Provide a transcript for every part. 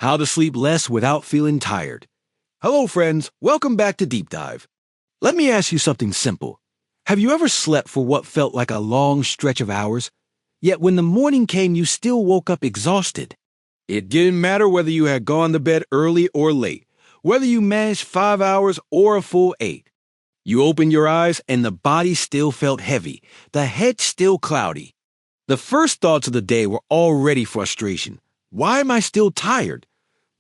How to sleep less without feeling tired. Hello, friends. Welcome back to Deep Dive. Let me ask you something simple. Have you ever slept for what felt like a long stretch of hours, yet when the morning came, you still woke up exhausted? It didn't matter whether you had gone to bed early or late, whether you managed 5 hours or a full 8. You opened your eyes and the body still felt heavy, the head still cloudy. The first thoughts of the day were already frustration. Why am I still tired?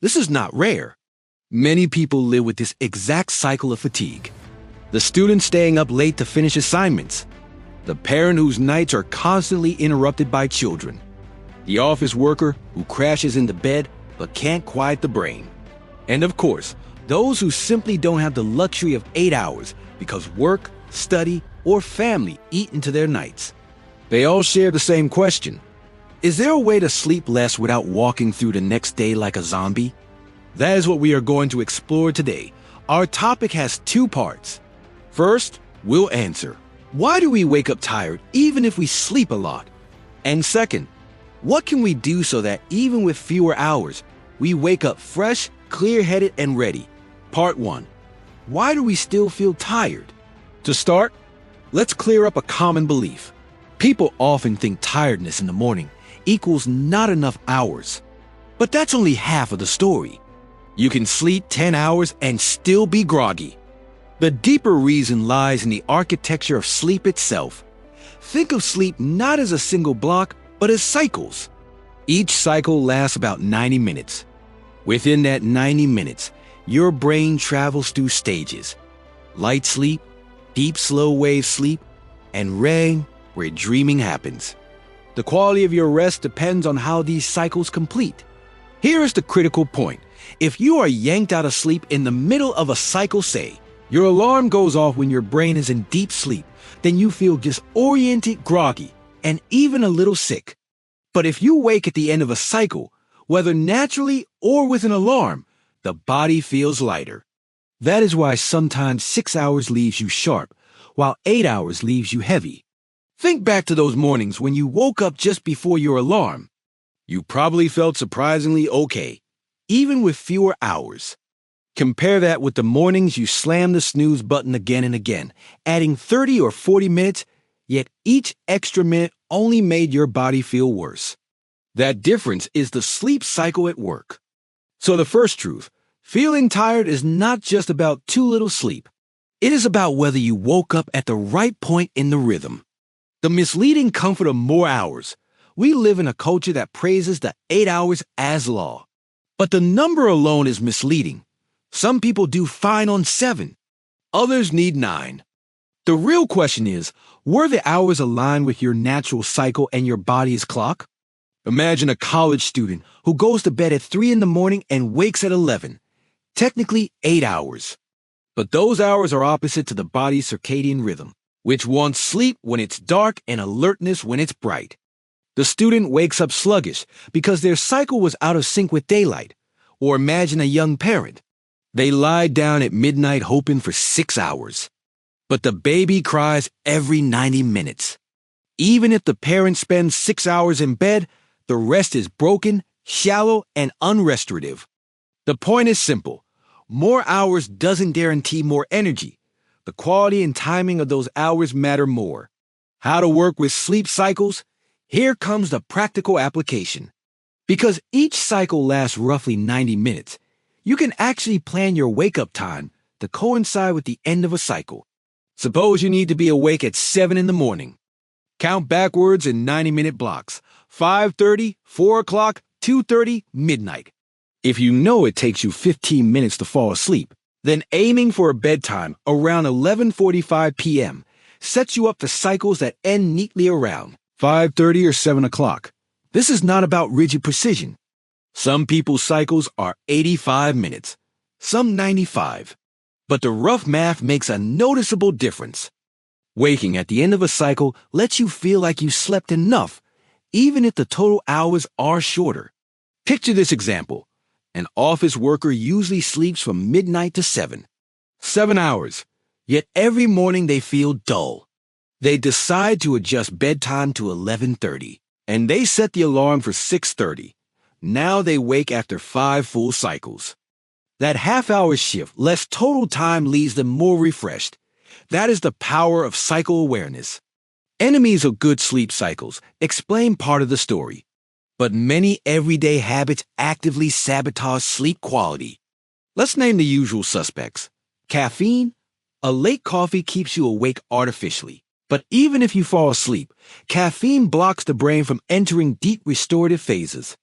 This is not rare. Many people live with this exact cycle of fatigue. The student staying up late to finish assignments. The parent whose nights are constantly interrupted by children. The office worker who crashes into bed but can't quiet the brain. And of course, those who simply don't have the luxury of 8 hours because work, study, or family eat into their nights. They all share the same question. Is there a way to sleep less without walking through the next day like a zombie? That is what we are going to explore today. Our topic has 2 parts. First, we'll answer, why do we wake up tired even if we sleep a lot? And second, what can we do so that even with fewer hours, we wake up fresh, clear-headed, and ready? Part 1. Why do we still feel tired? To start, let's clear up a common belief. People often think tiredness in the morning equals not enough hours. But that's only half of the story. You can sleep 10 hours and still be groggy. The deeper reason lies in the architecture of sleep itself. Think of sleep not as a single block, but as cycles. Each cycle lasts about 90 minutes. Within that 90 minutes, your brain travels through stages. Light sleep, deep slow wave sleep, and REM, where dreaming happens. The quality of your rest depends on how these cycles complete. Here is the critical point. If you are yanked out of sleep in the middle of a cycle, say, your alarm goes off when your brain is in deep sleep, then you feel disoriented, groggy, and even a little sick. But if you wake at the end of a cycle, whether naturally or with an alarm, the body feels lighter. That is why sometimes 6 hours leaves you sharp, while 8 hours leaves you heavy. Think back to those mornings when you woke up just before your alarm. You probably felt surprisingly okay, even with fewer hours. Compare that with the mornings you slam the snooze button again and again, adding 30 or 40 minutes, yet each extra minute only made your body feel worse. That difference is the sleep cycle at work. So the first truth, feeling tired is not just about too little sleep. It is about whether you woke up at the right point in the rhythm. The misleading comfort of more hours. We live in a culture that praises the 8 hours as law. But the number alone is misleading. Some people do fine on 7. Others need 9. The real question is, were the hours aligned with your natural cycle and your body's clock? Imagine a college student who goes to bed at 3 in the morning and wakes at 11. Technically 8 hours. But those hours are opposite to the body's circadian rhythm, which wants sleep when it's dark and alertness when it's bright. The student wakes up sluggish because their cycle was out of sync with daylight. Or imagine a young parent. They lie down at midnight hoping for 6 hours. But the baby cries every 90 minutes. Even if the parent spends 6 hours in bed, the rest is broken, shallow, and unrestorative. The point is simple. More hours doesn't guarantee more energy. The quality and timing of those hours matter more. How to work with sleep cycles? Here comes the practical application. Because each cycle lasts roughly 90 minutes, you can actually plan your wake-up time to coincide with the end of a cycle. Suppose you need to be awake at 7 in the morning. Count backwards in 90-minute blocks. 5:30, 4 o'clock, 2:30, midnight. If you know it takes you 15 minutes to fall asleep, then aiming for a bedtime around 11:45 p.m. sets you up for cycles that end neatly around 5:30 or 7 o'clock. This is not about rigid precision. Some people's cycles are 85 minutes, some 95. But the rough math makes a noticeable difference. Waking at the end of a cycle lets you feel like you slept enough, even if the total hours are shorter. Picture this example. An office worker usually sleeps from midnight to 7. 7 hours, yet every morning they feel dull. They decide to adjust bedtime to 11:30, and they set the alarm for 6:30. Now they wake after 5 full cycles. That half-hour shift, less total time, leaves them more refreshed. That is the power of cycle awareness. Enemies of good sleep cycles explain part of the story, but many everyday habits actively sabotage sleep quality. Let's name the usual suspects. Caffeine. A late coffee keeps you awake artificially. But even if you fall asleep, caffeine blocks the brain from entering deep restorative phases.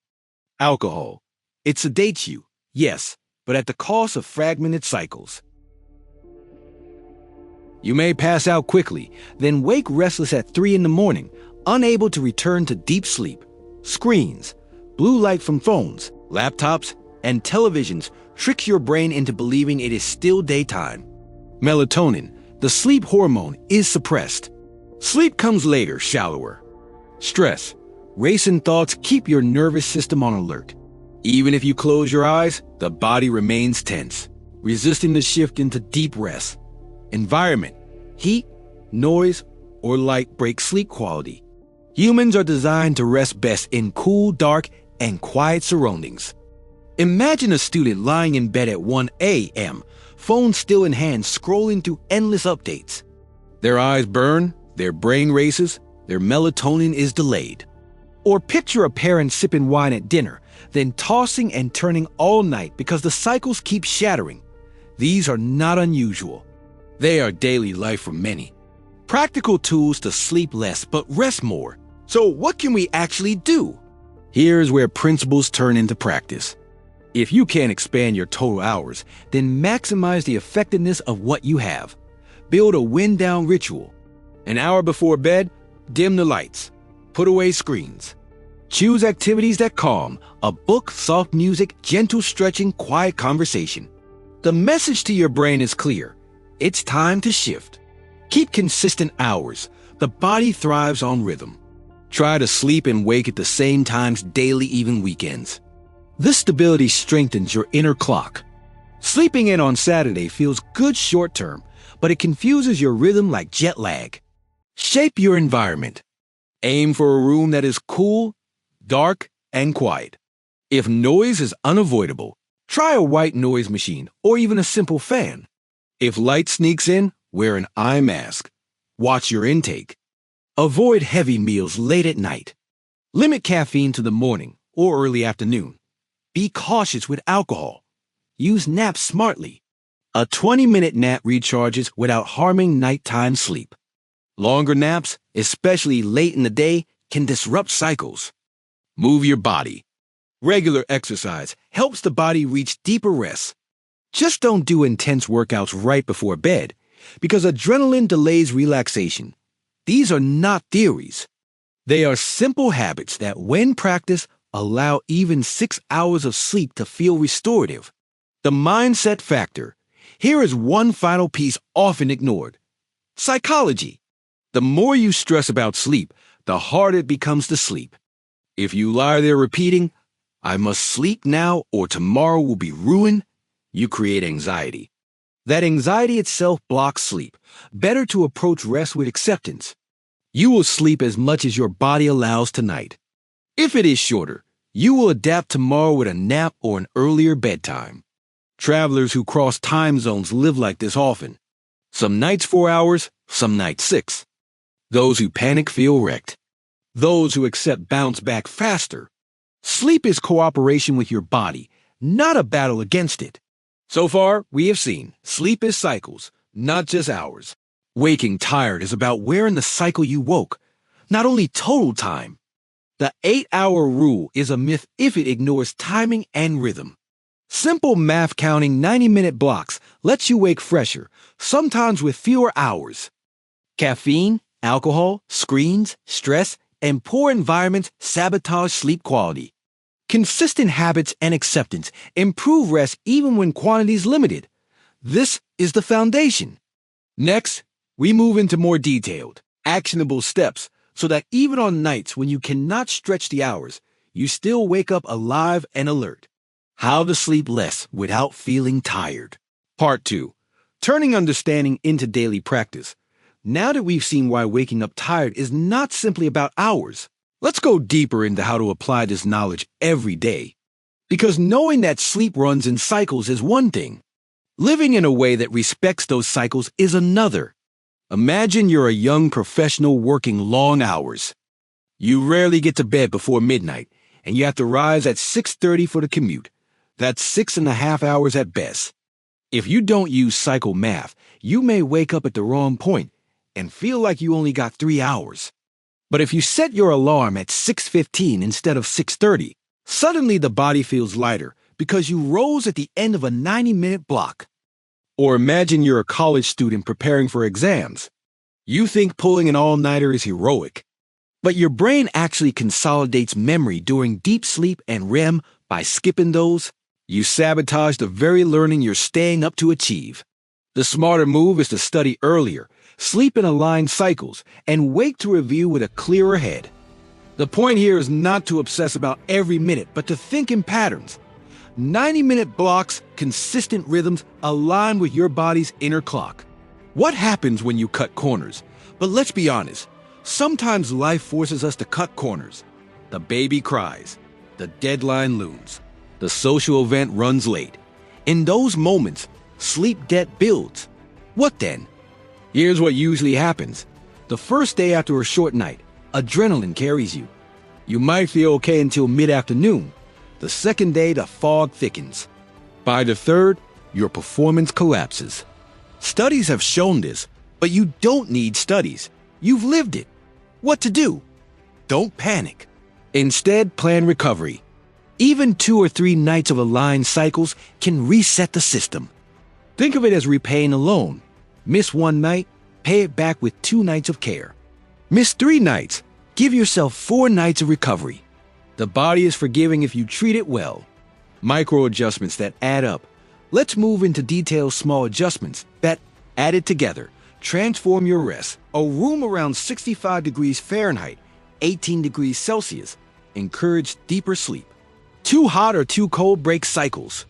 Alcohol. It sedates you, yes, but at the cost of fragmented cycles. You may pass out quickly, then wake restless at 3 in the morning, unable to return to deep sleep. Screens, blue light from phones, laptops, and televisions tricks your brain into believing it is still daytime. Melatonin, the sleep hormone, is suppressed. Sleep comes later, shallower. Stress, racing thoughts keep your nervous system on alert. Even if you close your eyes, the body remains tense, resisting the shift into deep rest. Environment, heat, noise, or light break sleep quality. Humans are designed to rest best in cool, dark, and quiet surroundings. Imagine a student lying in bed at 1 a.m., phone still in hand, scrolling through endless updates. Their eyes burn, their brain races, their melatonin is delayed. Or picture a parent sipping wine at dinner, then tossing and turning all night because the cycles keep shattering. These are not unusual. They are daily life for many. Practical tools to sleep less but rest more. So what can we actually do? Here's where principles turn into practice. If you can't expand your total hours, then maximize the effectiveness of what you have. Build a wind-down ritual. An hour before bed, dim the lights. Put away screens. Choose activities that calm, a book, soft music, gentle stretching, quiet conversation. The message to your brain is clear. It's time to shift. Keep consistent hours. The body thrives on rhythm. Try to sleep and wake at the same times daily, even weekends. This stability strengthens your inner clock. Sleeping in on Saturday feels good short-term, but it confuses your rhythm like jet lag. Shape your environment. Aim for a room that is cool, dark, and quiet. If noise is unavoidable, try a white noise machine or even a simple fan. If light sneaks in, wear an eye mask. Watch your intake. Avoid heavy meals late at night. Limit caffeine to the morning or early afternoon. Be cautious with alcohol. Use naps smartly. A 20-minute nap recharges without harming nighttime sleep. Longer naps, especially late in the day, can disrupt cycles. Move your body. Regular exercise helps the body reach deeper rest. Just don't do intense workouts right before bed, because adrenaline delays relaxation. These are not theories. They are simple habits that, when practiced, allow even 6 hours of sleep to feel restorative. The mindset factor. Here is one final piece often ignored. Psychology. The more you stress about sleep, the harder it becomes to sleep. If you lie there repeating, "I must sleep now or tomorrow will be ruined," you create anxiety. That anxiety itself blocks sleep. Better to approach rest with acceptance. You will sleep as much as your body allows tonight. If it is shorter, you will adapt tomorrow with a nap or an earlier bedtime. Travelers who cross time zones live like this often. Some nights 4 hours, some nights 6. Those who panic feel wrecked. Those who accept bounce back faster. Sleep is cooperation with your body, not a battle against it. So far, we have seen sleep is cycles, not just hours. Waking tired is about where in the cycle you woke, not only total time. The 8-hour rule is a myth if it ignores timing and rhythm. Simple math counting 90-minute blocks lets you wake fresher, sometimes with fewer hours. Caffeine, alcohol, screens, stress, and poor environments sabotage sleep quality. Consistent habits and acceptance improve rest even when quantity is limited. This is the foundation. Next, we move into more detailed, actionable steps so that even on nights when you cannot stretch the hours, you still wake up alive and alert. How to sleep less without feeling tired. Part 2. Turning understanding into daily practice. Now that we've seen why waking up tired is not simply about hours, Let's go deeper into how to apply this knowledge every day. Because knowing that sleep runs in cycles is one thing. Living in a way that respects those cycles is another. Imagine you're a young professional working long hours. You rarely get to bed before midnight, and you have to rise at 6:30 for the commute. That's 6.5 hours at best. If you don't use cycle math, you may wake up at the wrong point and feel like you only got 3 hours. But if you set your alarm at 6:15 instead of 6:30, suddenly the body feels lighter because you rose at the end of a 90-minute block. Or imagine you're a college student preparing for exams. You think pulling an all-nighter is heroic, but your brain actually consolidates memory during deep sleep and REM by skipping those. You sabotage the very learning you're staying up to achieve. The smarter move is to study earlier, sleep in aligned cycles, and wake to review with a clearer head. The point here is not to obsess about every minute, but to think in patterns. 90-minute blocks, consistent rhythms align with your body's inner clock. What happens when you cut corners? But let's be honest, sometimes life forces us to cut corners. The baby cries. The deadline looms. The social event runs late. In those moments, sleep debt builds. What then? Here's what usually happens. The first day after a short night, adrenaline carries you. You might feel okay until mid-afternoon. The second day, the fog thickens. By the third, your performance collapses. Studies have shown this, but you don't need studies. You've lived it. What to do? Don't panic. Instead, plan recovery. Even 2 or 3 nights of aligned cycles can reset the system. Think of it as repaying a loan. Miss 1 night, pay it back with 2 nights of care. Miss 3 nights, give yourself 4 nights of recovery. The body is forgiving if you treat it well. Micro adjustments that add up. Let's move into detailed small adjustments that, added together, transform your rest. A room around 65 degrees Fahrenheit, 18 degrees Celsius, encourage deeper sleep. Too hot or too cold breaks cycles.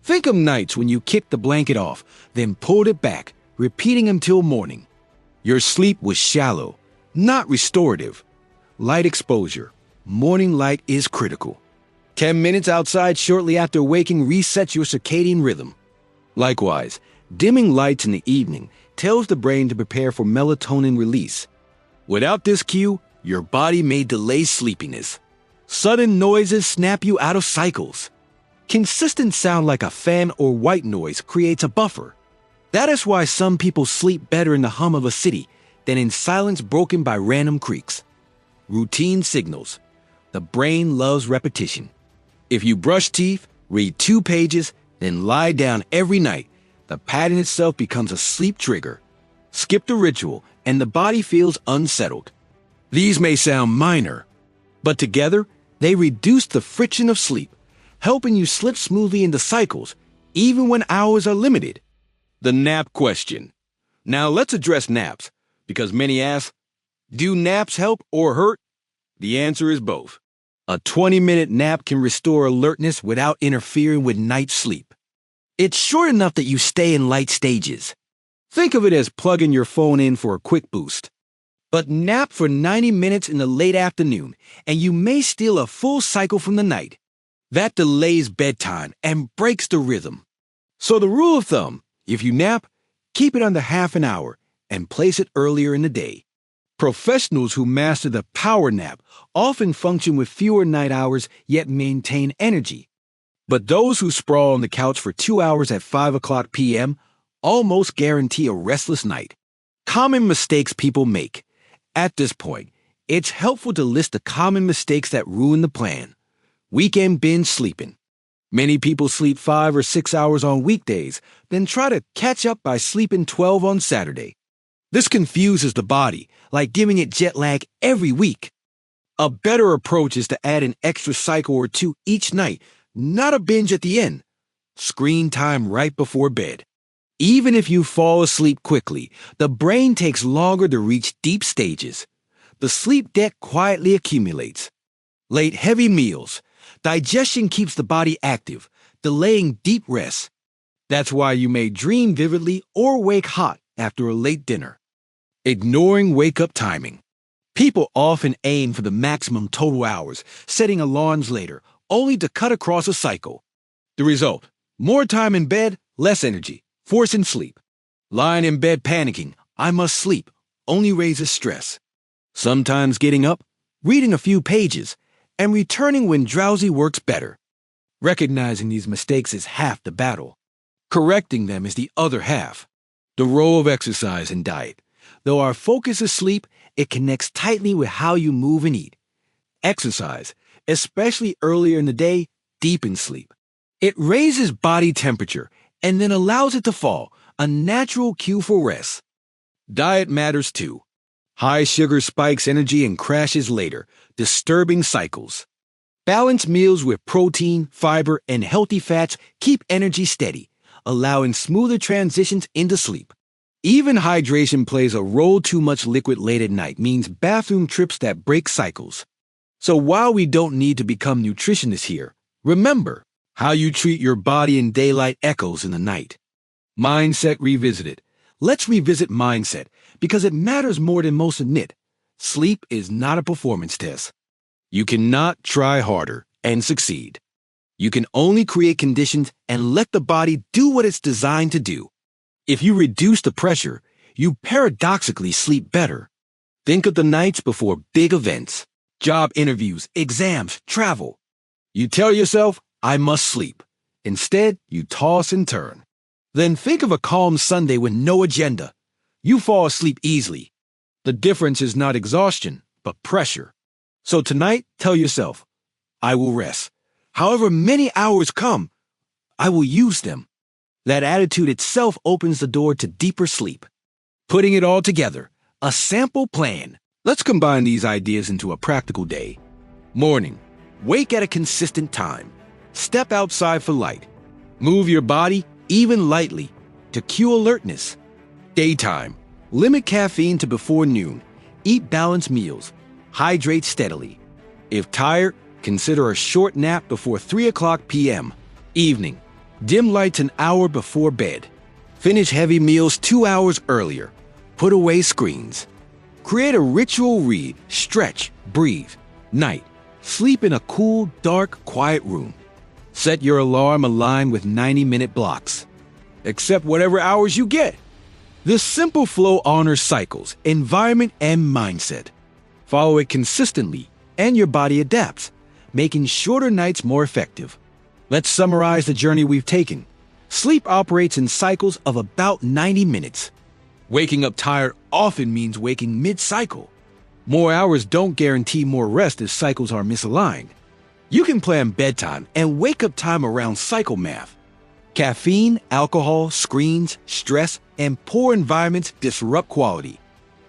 Think of nights when you kicked the blanket off, then pulled it back, repeating until morning. Your sleep was shallow, not restorative. Light exposure. Morning light is critical. 10 minutes outside shortly after waking resets your circadian rhythm. Likewise, dimming lights in the evening tells the brain to prepare for melatonin release. Without this cue, your body may delay sleepiness. Sudden noises snap you out of cycles. Consistent sound like a fan or white noise creates a buffer. That is why some people sleep better in the hum of a city than in silence broken by random creaks. Routine signals. The brain loves repetition. If you brush teeth, read 2 pages, then lie down every night, the pattern itself becomes a sleep trigger. Skip the ritual, and the body feels unsettled. These may sound minor, but together, they reduce the friction of sleep, helping you slip smoothly into cycles, even when hours are limited. The nap question. Now let's address naps, because many ask, do naps help or hurt? The answer is both. A 20-minute nap can restore alertness without interfering with night sleep. It's short enough that you stay in light stages. Think of it as plugging your phone in for a quick boost. But nap for 90 minutes in the late afternoon, and you may steal a full cycle from the night. That delays bedtime and breaks the rhythm. So the rule of thumb, if you nap, keep it under half an hour and place it earlier in the day. Professionals who master the power nap often function with fewer night hours yet maintain energy. But those who sprawl on the couch for 2 hours at 5 o'clock p.m. almost guarantee a restless night. Common mistakes people make. At this point, it's helpful to list the common mistakes that ruin the plan. Weekend binge sleeping. Many people sleep 5 or 6 hours on weekdays, then try to catch up by sleeping 12 on Saturday. This confuses the body, like giving it jet lag every week. A better approach is to add an extra cycle or 2 each night, not a binge at the end. Screen time right before bed. Even if you fall asleep quickly, the brain takes longer to reach deep stages. The sleep debt quietly accumulates. Late heavy meals. Digestion keeps the body active, delaying deep rest. That's why you may dream vividly or wake hot after a late dinner. Ignoring wake-up timing. People often aim for the maximum total hours, setting alarms later, only to cut across a cycle. The result: more time in bed, less energy, forcing sleep. Lying in bed panicking, I must sleep, only raises stress. Sometimes getting up, reading a few pages, and returning when drowsy works better. Recognizing these mistakes is half the battle. Correcting them is the other half. The role of exercise and diet. Though our focus is sleep, it connects tightly with how you move and eat. Exercise, especially earlier in the day, deepens sleep. It raises body temperature and then allows it to fall, a natural cue for rest. Diet matters too. High sugar spikes energy and crashes later, disturbing cycles. Balanced meals with protein, fiber, and healthy fats keep energy steady, allowing smoother transitions into sleep. Even hydration plays a role. Too much liquid late at night means bathroom trips that break cycles. So while we don't need to become nutritionists here, remember, how you treat your body in daylight echoes in the night. Mindset revisited. Let's revisit mindset because it matters more than most admit. Sleep is not a performance test. You cannot try harder and succeed. You can only create conditions and let the body do what it's designed to do. If you reduce the pressure, you paradoxically sleep better. Think of the nights before big events, job interviews, exams, travel. You tell yourself, I must sleep. Instead, you toss and turn. Then think of a calm Sunday with no agenda. You fall asleep easily. The difference is not exhaustion, but pressure. So tonight, tell yourself, I will rest. However many hours come, I will use them. That attitude itself opens the door to deeper sleep. Putting it all together, a sample plan. Let's combine these ideas into a practical day. Morning, wake at a consistent time. Step outside for light. Move your body, even lightly, to cue alertness. Daytime, limit caffeine to before noon. Eat balanced meals. Hydrate steadily. If tired, consider a short nap before 3 o'clock p.m. Evening, dim lights an hour before bed. Finish heavy meals 2 hours earlier. Put away screens. Create a ritual: read, stretch, breathe. Night, sleep in a cool, dark, quiet room. Set your alarm aligned with 90-minute blocks. Accept whatever hours you get. This simple flow honors cycles, environment, and mindset. Follow it consistently, and your body adapts, making shorter nights more effective. Let's summarize the journey we've taken. Sleep operates in cycles of about 90 minutes. Waking up tired often means waking mid-cycle. More hours don't guarantee more rest as cycles are misaligned. You can plan bedtime and wake-up time around cycle math. Caffeine, alcohol, screens, stress, and poor environments disrupt quality.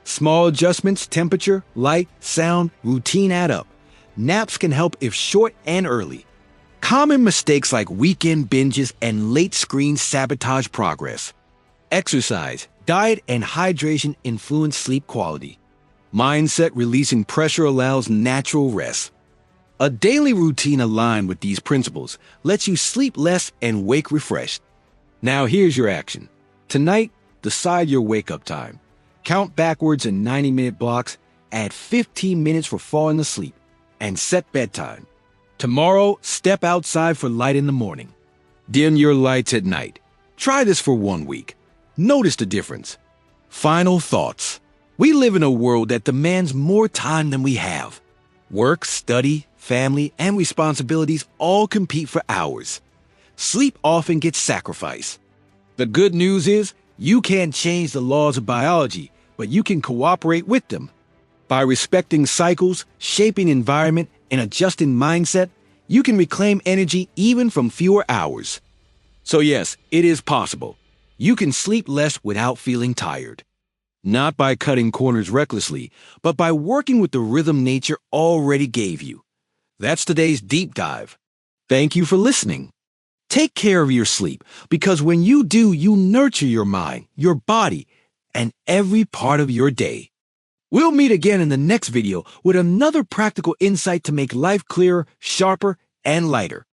Small adjustments, temperature, light, sound, routine add up. Naps can help if short and early. Common mistakes like weekend binges and late screens sabotage progress. Exercise, diet, and hydration influence sleep quality. Mindset releasing pressure allows natural rest. A daily routine aligned with these principles lets you sleep less and wake refreshed. Now here's your action. Tonight, decide your wake-up time. Count backwards in 90-minute blocks, add 15 minutes for falling asleep, and set bedtime. Tomorrow, step outside for light in the morning. Dim your lights at night. Try this for 1 week. Notice the difference. Final thoughts. We live in a world that demands more time than we have. Work, study, family, and responsibilities all compete for hours. Sleep often gets sacrificed. The good news is, you can't change the laws of biology, but you can cooperate with them. By respecting cycles, shaping environment, and adjusting mindset, you can reclaim energy even from fewer hours. So yes, it is possible. You can sleep less without feeling tired. Not by cutting corners recklessly, but by working with the rhythm nature already gave you. That's today's deep dive. Thank you for listening. Take care of your sleep, because when you do, you nurture your mind, your body, and every part of your day. We'll meet again in the next video with another practical insight to make life clearer, sharper, and lighter.